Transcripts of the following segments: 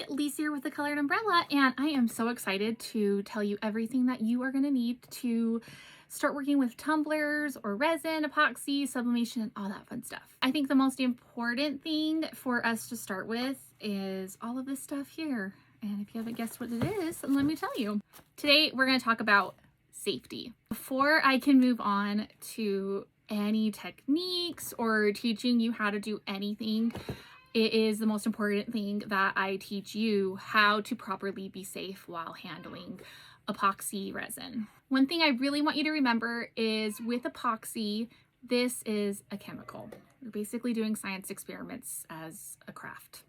Lisa here with the Colored Umbrella, and I am so excited to tell you everything that you are going to need to start working with tumblers or resin, epoxy, sublimation, all that fun stuff. I think the most important thing for us to start with is all of this stuff here. And if you haven't guessed what it is, let me tell you. Today, we're going to talk about safety. Before I can move on to any techniques or teaching you how to do anything, it is the most important thing that I teach you how to properly be safe while handling epoxy resin. One thing I really want you to remember is with epoxy, this is a chemical. You're basically doing science experiments as a craft.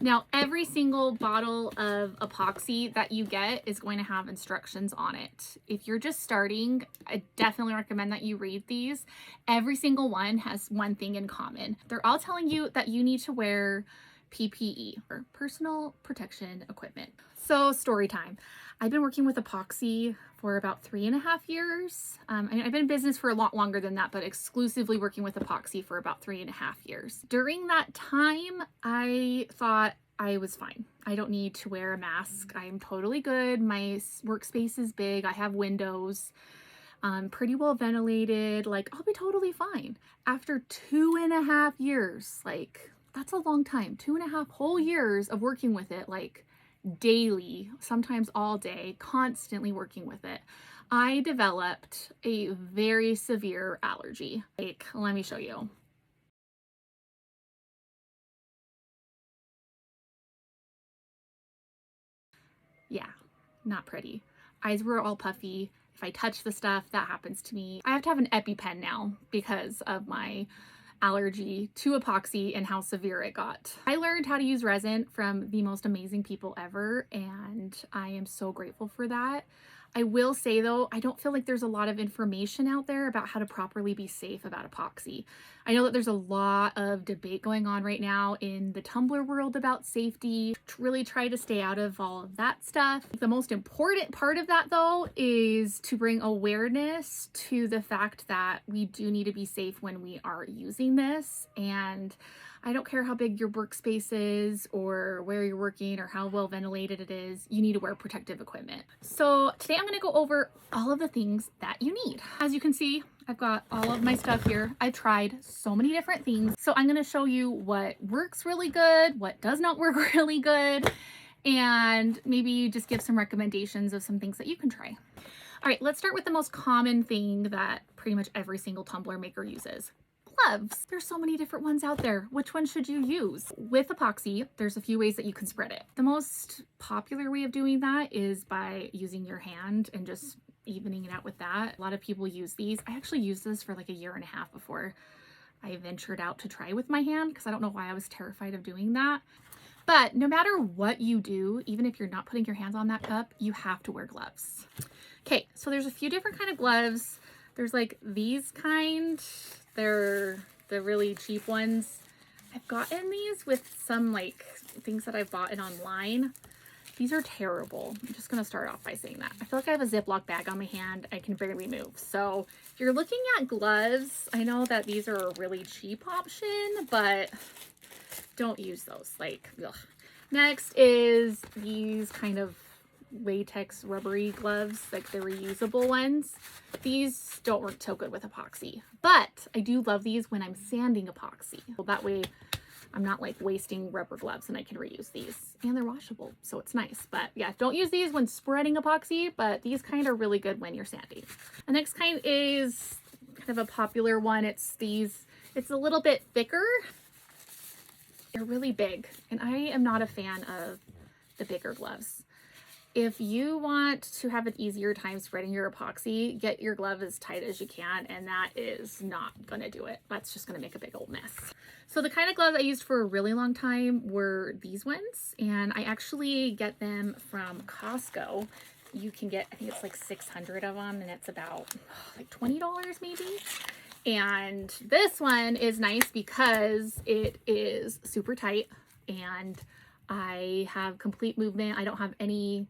Now, every single bottle of epoxy that you get is going to have instructions on it. If you're just starting, I definitely recommend that you read these. Every single one has one thing in common. They're all telling you that you need to wear PPE, or personal protection equipment. So story time. I've been working with epoxy for about 3.5 years. I've been in business for a lot longer than that, but exclusively working with epoxy for about 3.5 years. During that time, I thought I was fine. I don't need to wear a mask. I'm totally good. My workspace is big. I have windows. Pretty well ventilated. Like, I'll be totally fine. After 2.5 years, like, that's a long time. 2.5 whole years of working with it, like daily, sometimes all day, constantly working with it, I developed a very severe allergy. Like, let me show you. Yeah, not pretty. Eyes were all puffy. If I touch the stuff, that happens to me. I have to have an EpiPen now because of my allergy to epoxy and how severe it got. I learned how to use resin from the most amazing people ever, and I am so grateful for that. I will say though, I don't feel like there's a lot of information out there about how to properly be safe about epoxy. I know that there's a lot of debate going on right now in the Tumblr world about safety. Really try to stay out of all of that stuff. The most important part of that though is to bring awareness to the fact that we do need to be safe when we are using this. And I don't care how big your workspace is or where you're working or how well ventilated it is, you need to wear protective equipment. So today I'm going to go over all of the things that you need. As you can see, I've got all of my stuff here. I've tried so many different things. So I'm going to show you what works really good, what does not work really good, and maybe just give some recommendations of some things that you can try. All right, let's start with the most common thing that pretty much every single tumbler maker uses. Gloves. There's so many different ones out there. Which one should you use? With epoxy, there's a few ways that you can spread it. The most popular way of doing that is by using your hand and just evening it out with that. A lot of people use these. I actually used this for like 1.5 years before I ventured out to try with my hand because I don't know why I was terrified of doing that. But no matter what you do, even if you're not putting your hands on that cup, you have to wear gloves. Okay, so there's a few different kind of gloves. There's like these kind. They're the really cheap ones. I've gotten these with some like things that I've bought online. These are terrible. I'm just gonna start off by saying that. I feel like I have a Ziploc bag on my hand. I can barely move. So if you're looking at gloves, I know that these are a really cheap option, but don't use those. Like, ugh. Next is these kind of latex rubbery gloves, like the reusable ones. These don't work so good with epoxy, but I do love these when I'm sanding epoxy. Well, that way I'm not like wasting rubber gloves and I can reuse these, and they're washable, so it's nice. But yeah, don't use these when spreading epoxy, but these kind are really good when you're sanding. The next kind is kind of a popular one. It's these, it's a little bit thicker. They're really big, and I am not a fan of the bigger gloves. If you want to have an easier time spreading your epoxy, get your glove as tight as you can, and that is not going to do it. That's just going to make a big old mess. So the kind of gloves I used for a really long time were these ones, and I actually get them from Costco. You can get, I think it's like 600 of them, and it's about like $20 maybe. And this one is nice because it is super tight and I have complete movement. I don't have any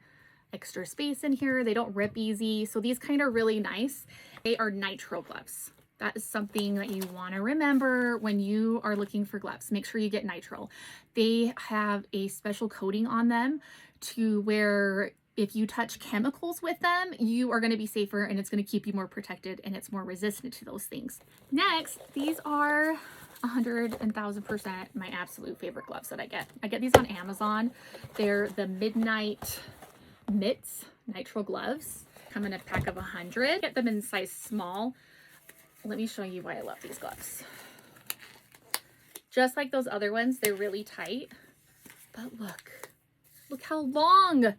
extra space in here. They don't rip easy. So these kind are really nice. They are nitrile gloves. That is something that you want to remember when you are looking for gloves. Make sure you get nitrile. They have a special coating on them to where if you touch chemicals with them, you are going to be safer and it's going to keep you more protected and it's more resistant to those things. Next, these are 100,000% my absolute favorite gloves that I get. I get these on Amazon. They're the Midnight Mitts nitrile gloves. Come in a pack of 100. Get them in size small. Let me show you why I love these gloves. Just like those other ones, they're really tight, but look how long.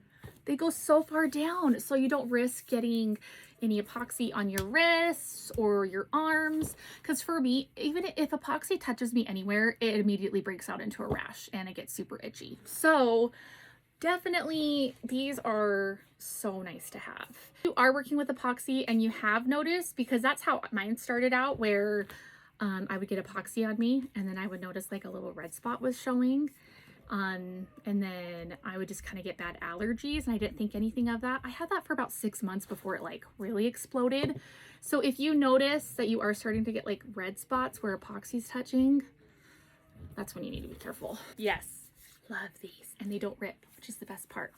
They go so far down, so you don't risk getting any epoxy on your wrists or your arms. Because for me, even if epoxy touches me anywhere, it immediately breaks out into a rash and it gets super itchy. So definitely, these are so nice to have. If you are working with epoxy and you have noticed, because that's how mine started out, where I would get epoxy on me and then I would notice like a little red spot was showing. And then I would just kind of get bad allergies and I didn't think anything of that. I had that for about 6 months before it like really exploded. So if you notice that you are starting to get like red spots where epoxy's touching, that's when you need to be careful. Yes, love these, and they don't rip, which is the best part.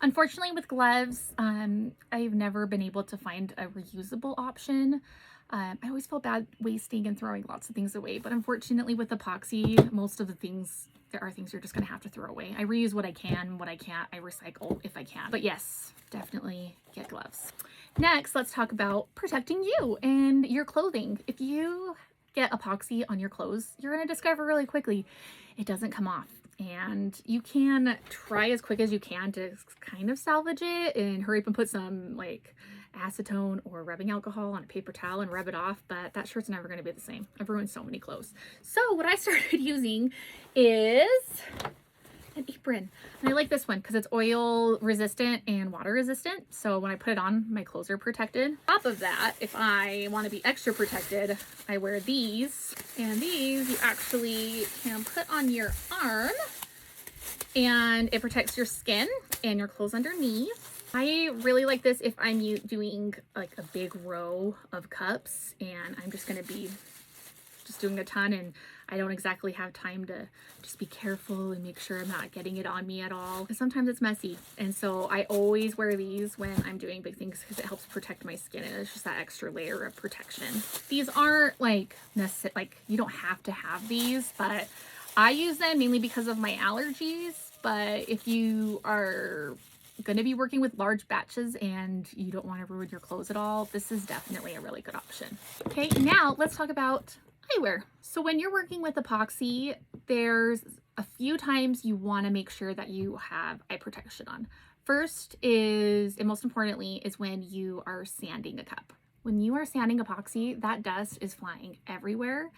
Unfortunately with gloves, I've never been able to find a reusable option. I always feel bad wasting and throwing lots of things away, but unfortunately with epoxy, most of the things, there are things you're just gonna have to throw away. I reuse what I can, what I can't, I recycle if I can. But yes, definitely get gloves. Next, let's talk about protecting you and your clothing. If you get epoxy on your clothes, you're gonna discover really quickly it doesn't come off. And you can try as quick as you can to kind of salvage it and hurry up and put some like acetone or rubbing alcohol on a paper towel and rub it off, but that shirt's never going to be the same. I've ruined so many clothes. So what I started using is an apron, and I like this one because it's oil resistant and water resistant, so when I put it on, my clothes are protected. On top of that, if I want to be extra protected, I wear these, and these you actually can put on your arm and it protects your skin and your clothes underneath. I really like this if I'm doing like a big row of cups and I'm just going to be just doing a ton and I don't exactly have time to just be careful and make sure I'm not getting it on me at all. Because sometimes it's messy. And so I always wear these when I'm doing big things because it helps protect my skin and it's just that extra layer of protection. These aren't like necessary, like you don't have to have these, but I use them mainly because of my allergies. But if you are going to be working with large batches and you don't want to ruin your clothes at all, this is definitely a really good option. Okay, now let's talk about eyewear. So when you're working with epoxy, there's a few times you want to make sure that you have eye protection on. First is, and most importantly, is when you are sanding a cup. When you are sanding epoxy, that dust is flying everywhere.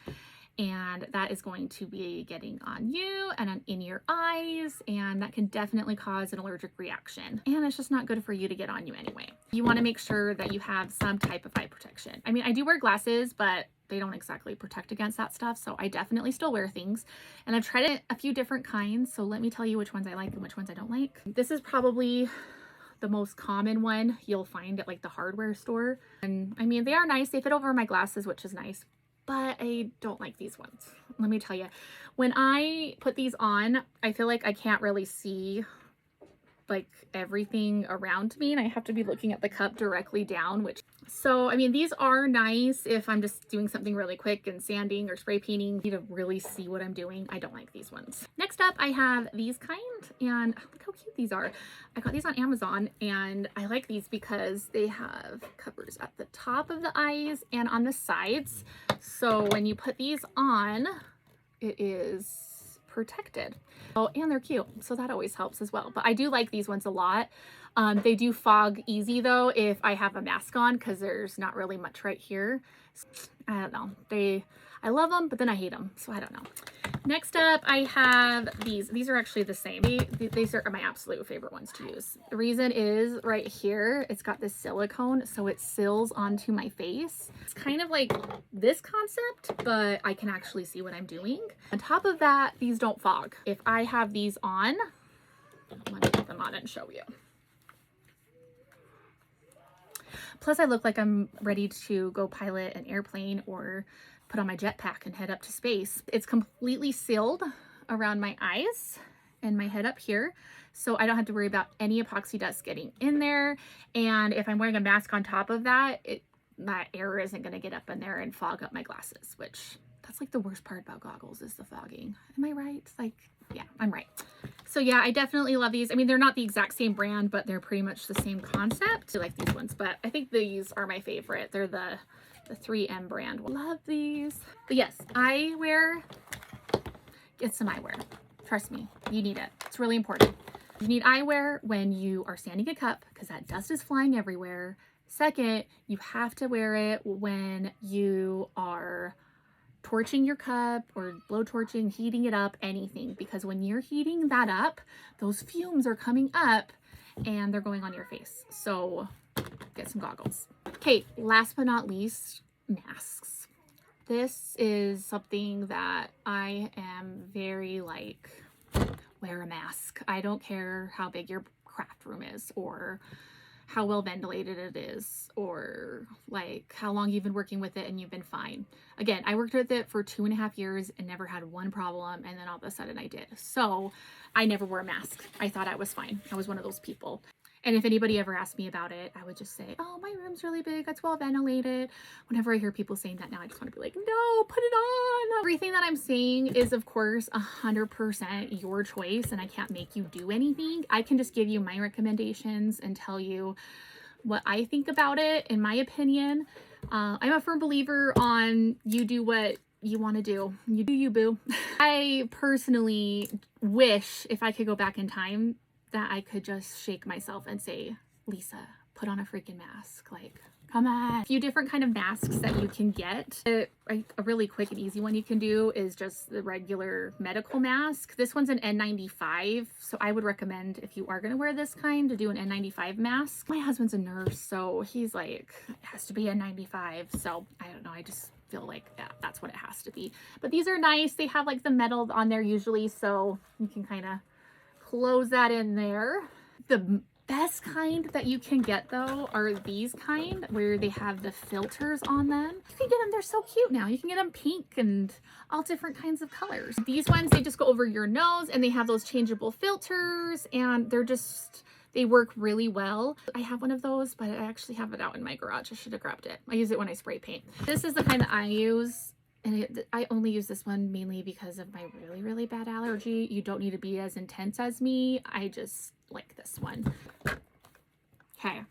And that is going to be getting on you and in your eyes, and that can definitely cause an allergic reaction. And it's just not good for you to get on you anyway. You want to make sure that you have some type of eye protection. I mean, I do wear glasses, but they don't exactly protect against that stuff, so I definitely still wear things. And I've tried a few different kinds, so let me tell you which ones I like and which ones I don't like. This is probably the most common one you'll find at like the hardware store. And I mean, they are nice. They fit over my glasses, which is nice. But I don't like these ones. Let me tell you, when I put these on, I feel like I can't really see like everything around me and I have to be looking at the cup directly down, so I mean, these are nice if I'm just doing something really quick and sanding or spray painting. I need to really see what I'm doing. I don't like these ones. Next up, I have these kind, and look how cute these are. I got these on Amazon and I like these because they have covers at the top of the eyes and on the sides. So when you put these on, it is protected. Oh, and they're cute, so that always helps as well. But I do like these ones a lot. They do fog easy though if I have a mask on because there's not really much right here. I don't know. I love them, but then I hate them, so I don't know. Next up, I have these. These are actually the same. These are my absolute favorite ones to use. The reason is right here, it's got this silicone, so it seals onto my face. It's kind of like this concept, but I can actually see what I'm doing. On top of that, these don't fog. If I have these on, let me put them on and show you. Plus I look like I'm ready to go pilot an airplane or put on my jetpack and head up to space. It's completely sealed around my eyes and my head up here, so I don't have to worry about any epoxy dust getting in there. And if I'm wearing a mask on top of that, that air isn't going to get up in there and fog up my glasses, which that's like the worst part about goggles is the fogging. Am I right? Like, yeah, I'm right. So yeah, I definitely love these. I mean, they're not the exact same brand, but they're pretty much the same concept. I like these ones, but I think these are my favorite. They're the 3M brand. Love these. But yes, eyewear. Get some eyewear. Trust me, you need it. It's really important. You need eyewear when you are standing a cup because that dust is flying everywhere. Second, you have to wear it when you are torching your cup or blow torching, heating it up, anything, because when you're heating that up, those fumes are coming up and they're going on your face. So get some goggles. Okay, last but not least, masks. This is something that I am very like, wear a mask. I don't care how big your craft room is or how well ventilated it is or like how long you've been working with it and you've been fine. Again, I worked with it for 2.5 years and never had one problem, and then all of a sudden I did. So I never wore a mask. I thought I was fine. I was one of those people. And if anybody ever asked me about it, I would just say, oh, my room's really big, it's well ventilated. Whenever I hear people saying that now, I just want to be like, no, put it on. Everything that I'm saying is, of course, 100% your choice, and I can't make you do anything. I can just give you my recommendations and tell you what I think about it, in my opinion. I'm a firm believer on you do what you want to do. You do you, boo. I personally wish if I could go back in time that I could just shake myself and say, Lisa, put on a freaking mask. Like, come on. A few different kind of masks that you can get. A really quick and easy one you can do is just the regular medical mask. This one's an N95, so I would recommend, if you are going to wear this kind, to do an N95 mask. My husband's a nurse, so he's like, it has to be N95. So I don't know, I just feel like that's what it has to be. But these are nice. They have like the metal on there usually, so you can kind of close that in there. The best kind that you can get though are these kind where they have the filters on them. You can get them, they're so cute now. You can get them pink and all different kinds of colors. These ones, they just go over your nose and they have those changeable filters and they work really well. I have one of those, but I actually have it out in my garage. I should have grabbed it. I use it when I spray paint. This is the kind that I use. And I only use this one mainly because of my really, really bad allergy. You don't need to be as intense as me. I just like this one. Okay.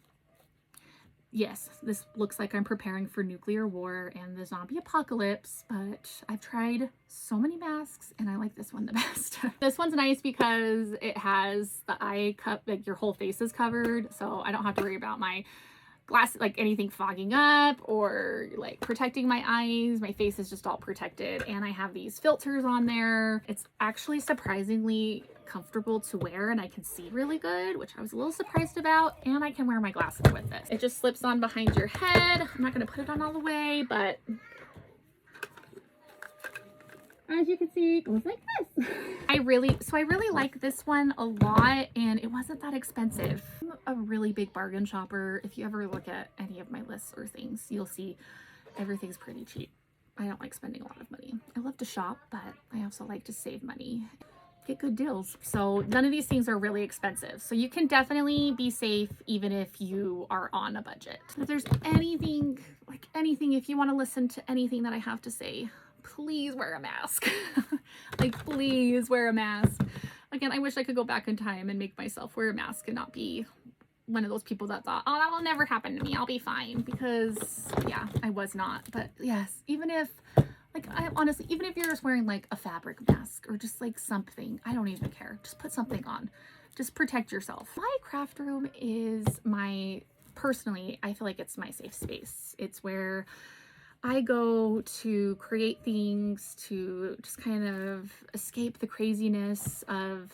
Yes, this looks like I'm preparing for nuclear war and the zombie apocalypse, but I've tried so many masks and I like this one the best. This one's nice because it has the eye cup, like your whole face is covered, so I don't have to worry about my glasses, like anything fogging up or like protecting my eyes. My face is just all protected, and I have these filters on there. It's actually surprisingly comfortable to wear and I can see really good, which I was a little surprised about, and I can wear my glasses with it. It just slips on behind your head. I'm not going to put it on all the way, but as you can see, it goes like this. I really like this one a lot, and it wasn't that expensive. I'm a really big bargain shopper. If you ever look at any of my lists or things, you'll see everything's pretty cheap. I don't like spending a lot of money. I love to shop, but I also like to save money, get good deals. So none of these things are really expensive. So you can definitely be safe even if you are on a budget. If there's anything, if you want to listen to anything that I have to say, please wear a mask. Like, please wear a mask. Again, I wish I could go back in time and make myself wear a mask and not be one of those people that thought, oh, that will never happen to me, I'll be fine. Because yeah, I was not. But yes, even if, like, honestly, even if you're just wearing like a fabric mask or just like something, I don't even care. Just put something on. Just protect yourself. My craft room is personally, I feel like it's my safe space. It's where I go to create things, to just kind of escape the craziness of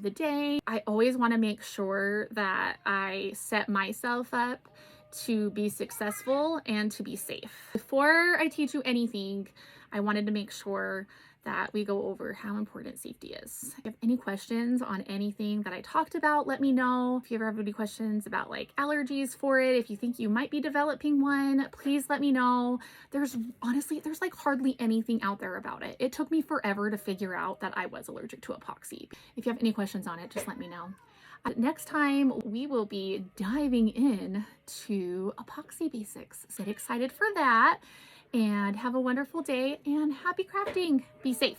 the day. I always want to make sure that I set myself up to be successful and to be safe. Before I teach you anything, I wanted to make sure that we go over how important safety is. If you have any questions on anything that I talked about, let me know. If you ever have any questions about like allergies for it, if you think you might be developing one, please let me know. There's like hardly anything out there about it. It took me forever to figure out that I was allergic to epoxy. If you have any questions on it, just let me know. Next time, we will be diving in to epoxy basics. So get excited for that, and have a wonderful day and happy crafting. Be safe.